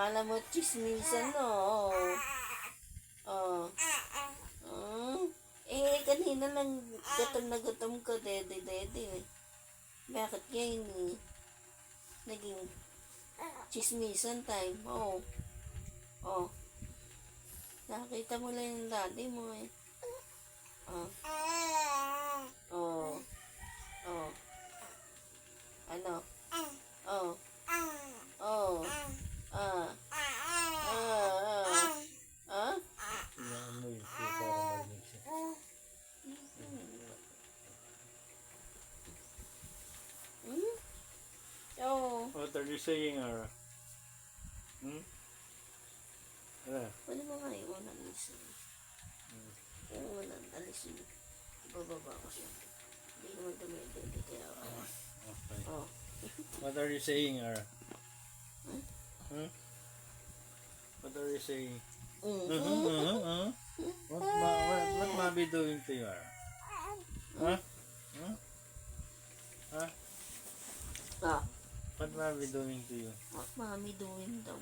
Kala mo chismisan, no? Oh. Kanina lang gutom na gutom ko, dede. Bakit ngayon naging chismisan time? Oh. Nakita mo lang yung daddy mo eh. Ano? Inaamoy ko para marinig siya. What are you saying, Ara? Pwede mo nga yung unang alisin. Yung unang alisin. Bababa ko siya. Hindi naman dumidede kaya Okay. What are you saying, Ara? What are you saying? What Mommy doing to you, Ara? What Mommy doing to you? What Mommy doing daw?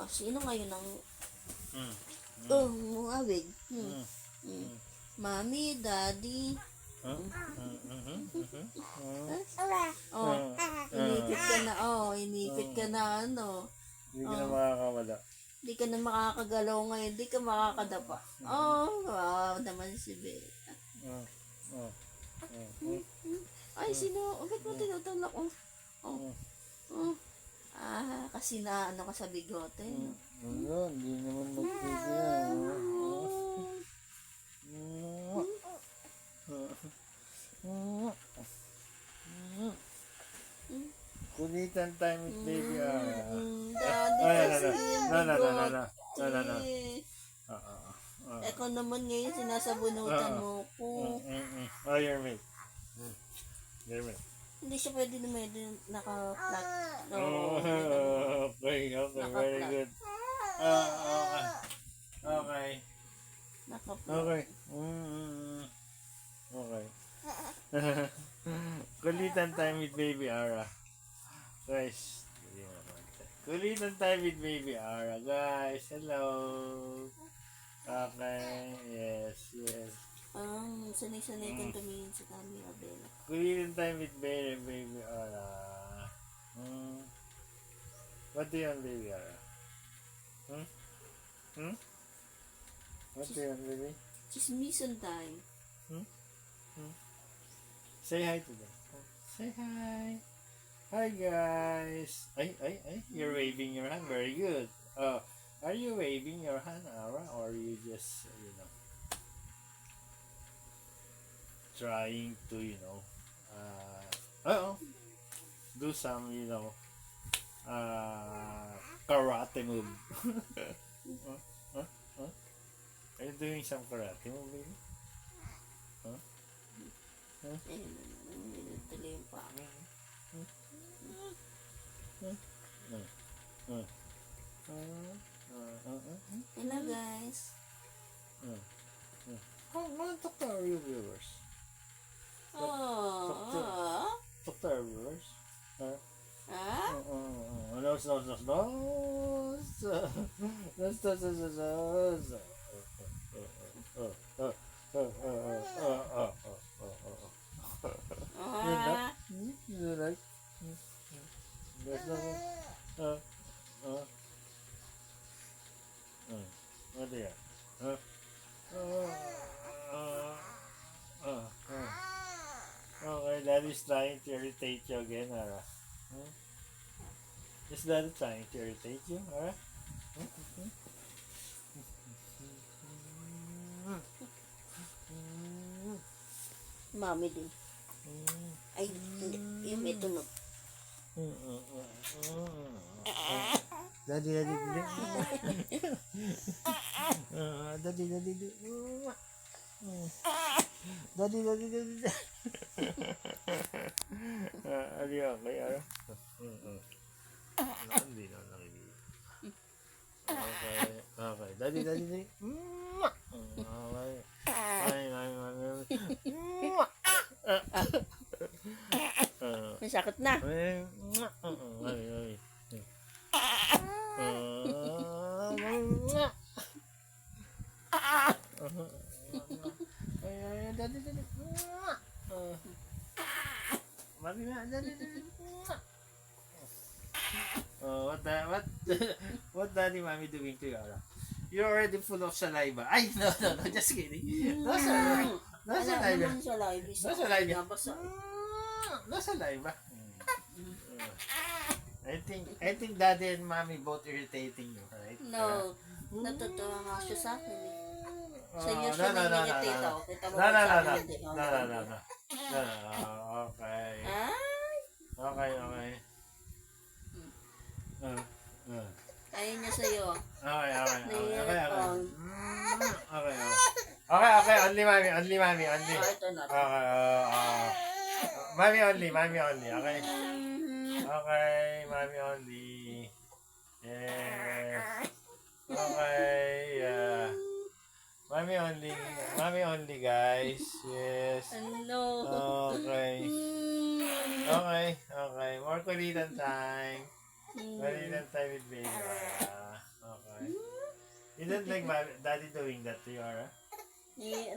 Sino ngayon ang muawig? Mommy, Daddy. Inipit ka na ano. Hindi ka na makakawala. Hindi ka na makakagalaw ngayon, hindi ka makakadapa. Wow naman si Beta. Ay, sino? Ba't mo tinutulak? Kasi na ano ka sa bigote. Wala, hindi naman magpipigyan. Kulitan time with baby. Daddy, No. Eko naman ngayon sinasabunutan mo ko. Your mate. Hindi siya pwede na may naka-flat. Okay, very good. Okay. Naka-flat. Okay. Okay. Kulitan time with baby Ara. Guys, kulitan time with baby Ara. Guys, hello. Okay, yes. Sanay-sanay kang tumingin sa camera, Bella. Kulitan time with baby Ara. What do you want, baby Ara? What do you want, baby? Chismisan time. Say hi to them. Say hi. Hi, guys. Ay. You're waving your hand. Very good. Are you waving your hand, Ara? Or are you just, trying to, do some, karate move? Are you doing some karate move, baby? Tuloy yung pa. Hello, guys. Talk to our viewers. Talk to our viewers. What do you? Okay, Daddy's trying to irritate you again, Ara. Is Daddy trying to irritate you, Ara? Mami din. Ay, hindi. Yung may tunog. Daddy. Daddy. Are you okay, Ara? Hindi na nakikinig. Okay. Daddy. Okay. Ay. May sakit na. Ay, ay. Ay, dali. Mami na, dali. Oh, what daddy mommy doing to you, Ara? You're already full of saliva. Ay, no, just kidding. No saliva. No saliva. Naman sa live. No saliva. Basta. No saliva. I think daddy and mommy both irritating you, right? No. Natutuwa nga siya sa akin eh. Sa iyo No, siya no, no, no, nag-irritate no. ako. Kita mo No, ba no, sa no, akin no. hindi? No. Okay. Ay! Okay. Ayaw niya sa'yo. Okay. Naiirip ako. Okay. Only mommy. Ito na. Okay. Mommy only. Okay. Mhm. Okay. Mommy only. Yes. Okay. Yeah. Mommy only, guys. Yes. Ano? Okay. Okay. More kulitan time. Kulitan time with baby. Okay. You don't like daddy doing that to you, Ara?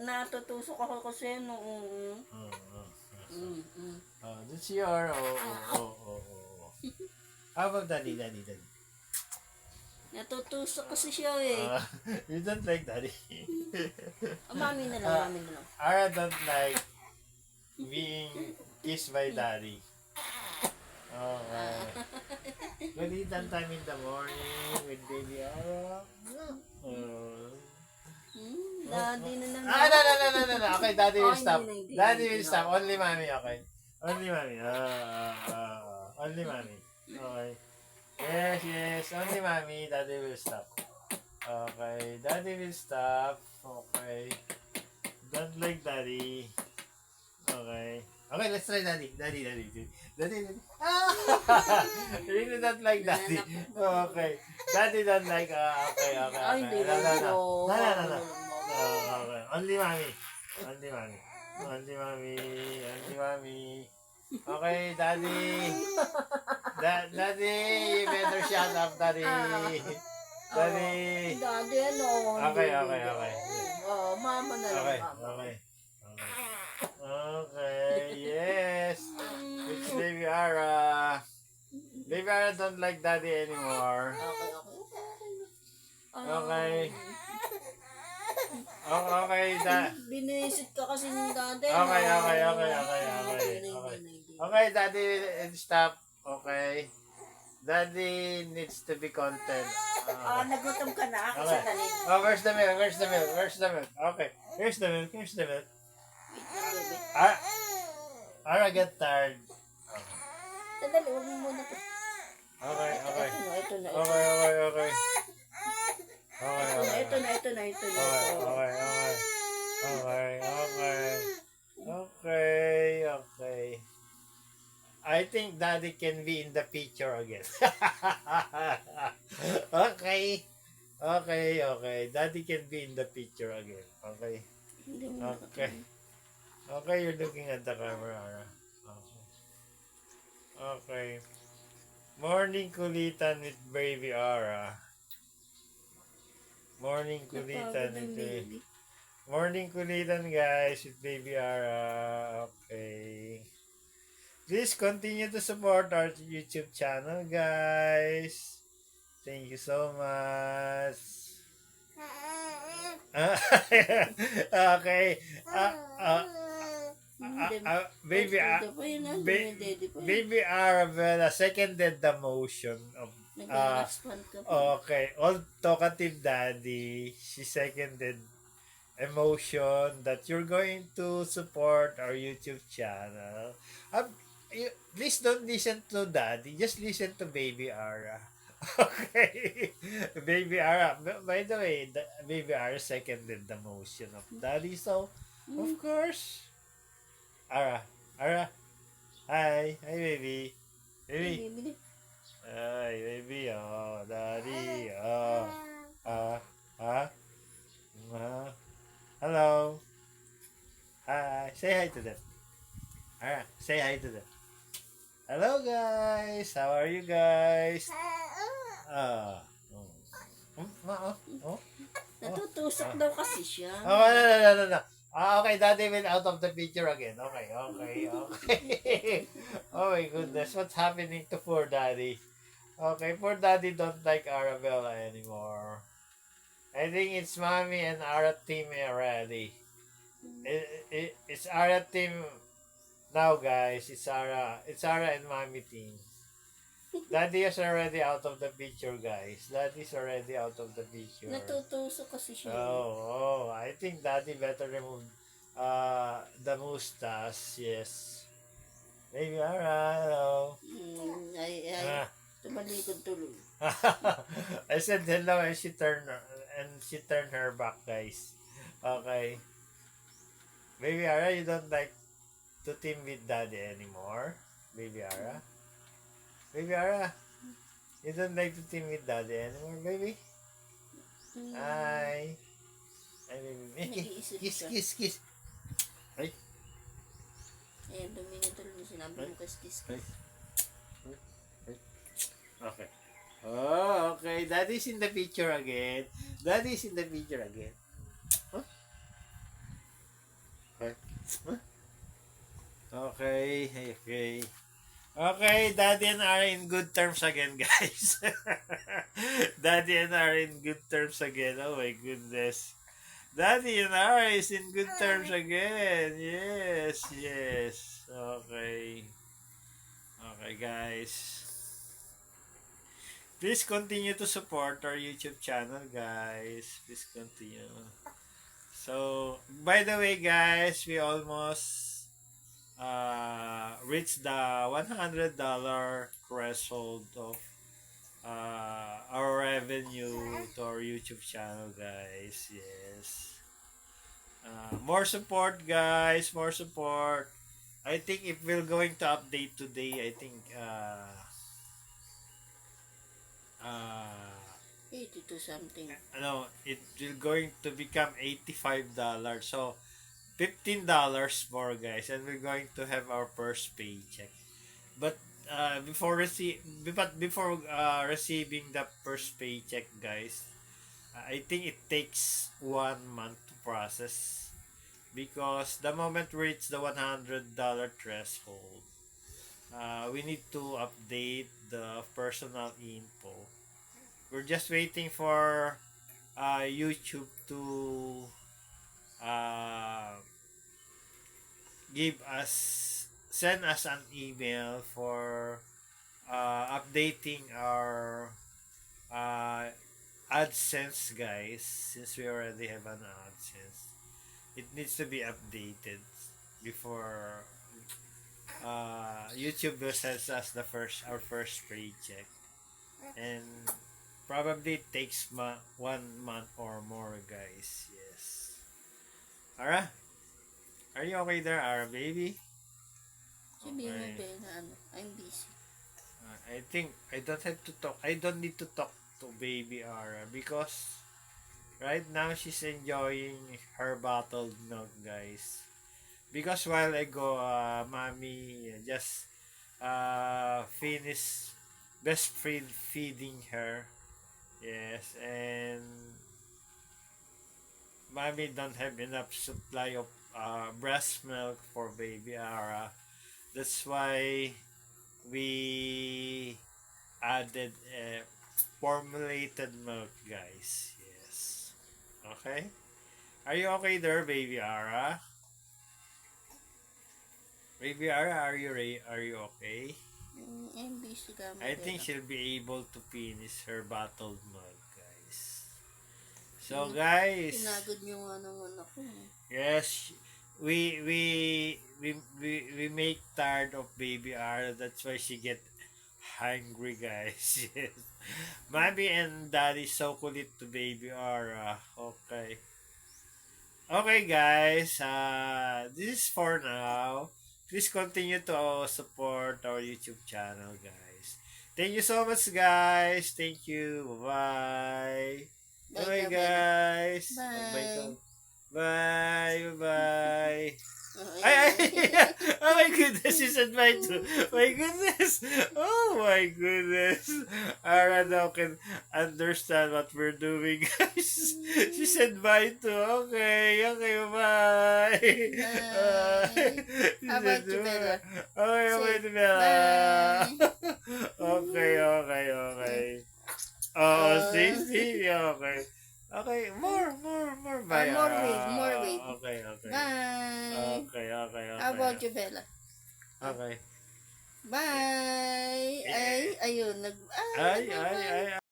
Natutusok ako kasi noong... That's your... Oh. How about daddy? Natutusok kasi siya eh. You don't like daddy? Mami na lang. Ara don't like being kissed by daddy. Okay. Kulitan time in the morning with baby Ara. Daddy na lang. No. Okay, daddy will stop. hindi. Daddy will stop. Only mommy, okay. Only mommy. Only mommy. Okay. Yes. Only mommy. Daddy will stop. Okay. Daddy will stop. Okay. Don't like daddy. Okay. Okay, let's try daddy. Daddy. Really don't like daddy. Okay. Daddy don't like, okay. Ay, hindi No. lang. Okay. Only mommy. Okay, daddy. Daddy, you better shut up, daddy. Daddy. Daddy, ano? Okay. Mama na lang. Okay. Mama. Okay, yes. It's baby Ara. Baby Ara don't like daddy anymore. Okay. Okay, Binisit ka kasi ng daddy. Okay. Okay, daddy, stop. Okay. Daddy needs to be content. Nagutom ka na. Ako Okay. sa talit. Oh, where's the milk? Okay. Here's the milk. Wait lang, bebe. Ara get tired. Sandali, huwag mo muna to. Okay. Ito na. Okay. Okay. I think daddy can be in the picture again. Okay. Daddy can be in the picture again. Okay. Okay, you're looking at the camera. Ara. Okay. Morning kulitan with baby Ara. Morning kulitan, guys, with baby Ara. Okay. Please continue to support our YouTube channel, guys. Thank you so much. Okay. Baby Arabella seconded the motion of okay, all talkative daddy. She seconded emotion that you're going to support our YouTube channel. Please don't listen to daddy, just listen to baby Ara. Okay. Baby Ara, by the way, baby Ara seconded the motion of daddy, so of course Ara, hi baby. Hi baby, oh daddy, hello, hi, say hi to them. Ara, say hi to them. Hello guys! How are you guys? Ah. Oh. Natutusok daw kasi siya. Oh, no. Okay, Daddy will out of the picture again. Okay. Oh my goodness, what's happening to poor Daddy? Okay, poor Daddy don't like Arabella anymore. I think it's Mommy and Ara team already. It's Ara team now, guys. It's Ara and Mommy team. Daddy is already out of the picture, guys. Daddy's already out of the picture. Natutusok kasi siya. I think Daddy better remove the mustache. Yes. Baby Ara, hello. Tumalikod tuloy. I said hello and she turned her back, guys. Okay. Baby Ara, you don't like to team with Daddy anymore? Baby Ara? Baby Ara, you don't like to team with Daddy anymore, baby? Hi. Hi, baby. Kiss. Ay. Ayan, dumingin tuloy. Sinabi mo kiss. Okay. Oh, okay. Daddy's in the picture again. Huh? Okay. Okay, Daddy and I are in good terms again, guys. Daddy and I are in good terms again. Oh my goodness. Daddy and I is in good terms again. Yes. Okay. Okay, guys. Please continue to support our YouTube channel, guys. Please continue. So, by the way, guys, we almost reached the $100 threshold of our revenue to our YouTube channel, guys. Yes. More support, guys. More support. I think if we're going to update today, I think 82 something. it will going to become $85. So $15 more, guys, and we're going to have our first paycheck. But before receiving the first paycheck, guys, I think it takes 1 month to process because the moment we reach the $100 threshold, we need to update the personal info. We're just waiting for YouTube to send us an email for updating our AdSense, guys. Since we already have an AdSense, it needs to be updated before YouTube will send us our first paycheck, and probably it takes 1 month or more, guys. Yes. Ara, are you okay there, Ara, baby? Sabihin mo ba na I'm busy. I think I don't have to talk. I don't need to talk to baby Ara because right now she's enjoying her bottled milk, guys. Because while ago, mommy just finished feeding her. Yes, and mommy don't have enough supply of breast milk for baby Ara. That's why we added formulated milk, guys. Yes. Okay. Are you okay there, baby Ara? Baby Ara, are you okay? I'm busy ka. I think she'll be able to finish her bottled milk, guys. So, guys. Sinagod niyo nga ng anak ko. Yes, we make tired of baby Ara. That's why she get hungry, guys. Yes. Mommy and daddy so kulit to baby Ara. Okay. Okay, guys. This is for now. Please continue to support our YouTube channel, guys. Thank you so much, guys. Thank you. Bye. Bye, guys. Bye. Bye. Bye. Ay! Oh my goodness, she said bye too. My goodness! Oh my goodness! Ara now can understand what we're doing, guys. She said bye too. Okay, bye! Bye. How about you, Bella? Okay, Say Bella. bye. Okay. Oh, see? Okay. Okay, more. Bye. More wave. Okay. Bye. Okay. How about you, Bella? Okay. Bye. Ay, ayun. Ay.